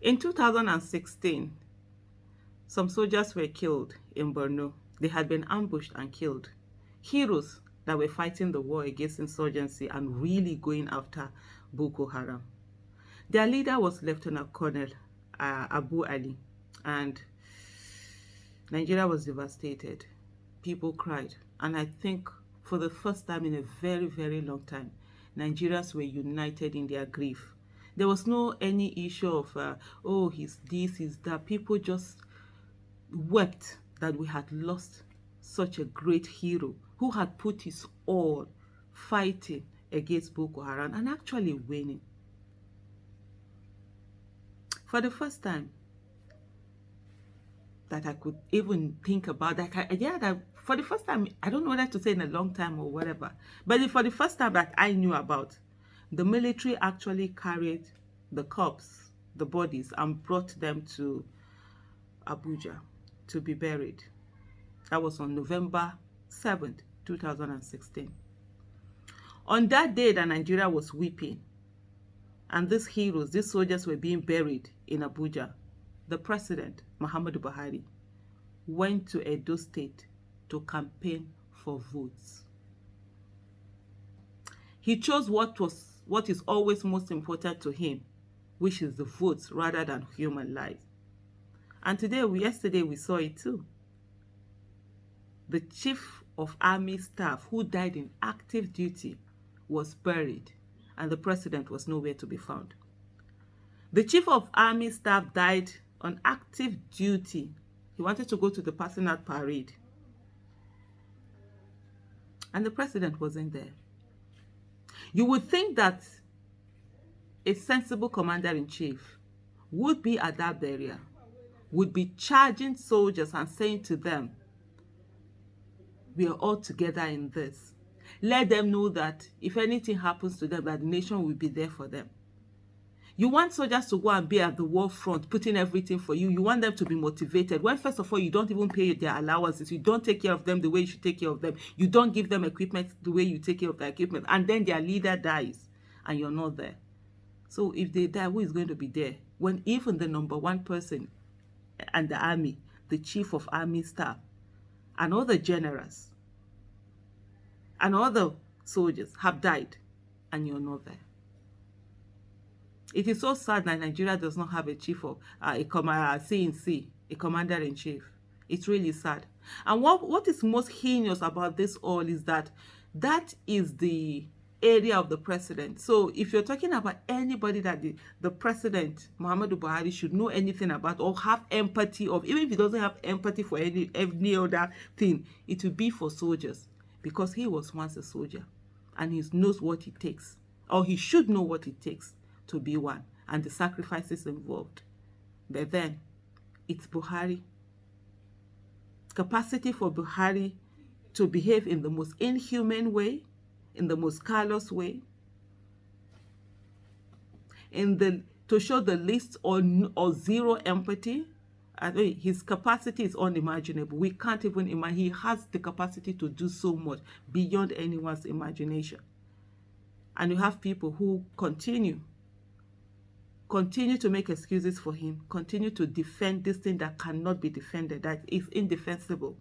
In 2016, some soldiers were killed in Borno. They had been ambushed and killed. Heroes that were fighting the war against insurgency and really going after Boko Haram. Their leader was Lieutenant Colonel Abu Ali, and Nigeria was devastated. People cried, and I think for the first time in a very, very long time, Nigerians were united in their grief. There was no any issue of, oh, he's this, he's that. People just wept that we had lost such a great hero who had put his all fighting against Boko Haram and actually winning. For the first time that I could even think about that, yeah, that for the first time, I don't know whether to say in a long time or whatever, but for the first time that I knew about, the military actually carried the corpse, the bodies, and brought them to Abuja to be buried. That was on November 7th, 2016. On that day that Nigeria was weeping, and these heroes, these soldiers were being buried in Abuja, the president, Muhammadu Buhari, went to Edo State to campaign for votes. He chose what is always most important to him, which is the votes rather than human lives. And yesterday we saw it too. The chief of army staff who died in active duty was buried, and the president was nowhere to be found. The chief of army staff died on active duty. He wanted to go to the passing out parade, and the president wasn't there. You would think that a sensible commander-in-chief would be at that burial, would be charging soldiers and saying to them, we are all together in this. Let them know that if anything happens to them, that the nation will be there for them. You want soldiers to go and be at the war front, putting everything for you. You want them to be motivated. When, first of all, you don't even pay their allowances. You don't take care of them the way you should take care of them. You don't give them equipment the way you take care of their equipment. And then their leader dies, and you're not there. So if they die, who is going to be there? When even the number one person and the army, the chief of army staff, and all the generals, and all the soldiers have died, and you're not there. It is so sad that Nigeria does not have a chief of CNC, a commander-in-chief. It's really sad. And what is most heinous about this all is that is the area of the president. So if you're talking about anybody that the president, Muhammadu Buhari, should know anything about or have empathy of, even if he doesn't have empathy for any other thing, it will be for soldiers, because he was once a soldier and he knows what it takes, or he should know what it takes to be one, and the sacrifices involved. But then it's Buhari. Capacity for Buhari to behave in the most inhuman way, in the most callous way, to show the least or zero empathy. His capacity is unimaginable. We can't even imagine. He has the capacity to do so much beyond anyone's imagination. And you have people who continue to make excuses for him, continue to defend this thing that cannot be defended, that is indefensible.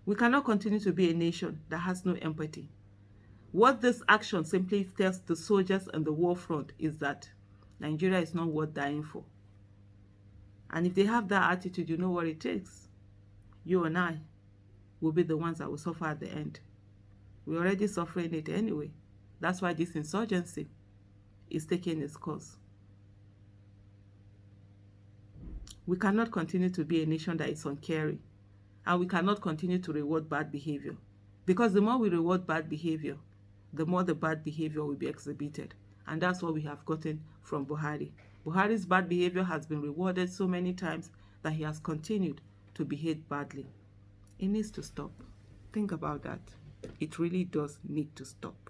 We cannot continue to be a nation that has no empathy. What this action simply tells the soldiers on the war front is that Nigeria is not worth dying for. And if they have that attitude, you know what it takes. You and I will be the ones that will suffer at the end. We're already suffering it anyway. That's why this insurgency is taking its course. We cannot continue to be a nation that is uncaring. And we cannot continue to reward bad behavior. Because the more we reward bad behavior, the more the bad behavior will be exhibited. And that's what we have gotten from Buhari. Buhari's bad behavior has been rewarded so many times that he has continued to behave badly. It needs to stop. Think about that. It really does need to stop.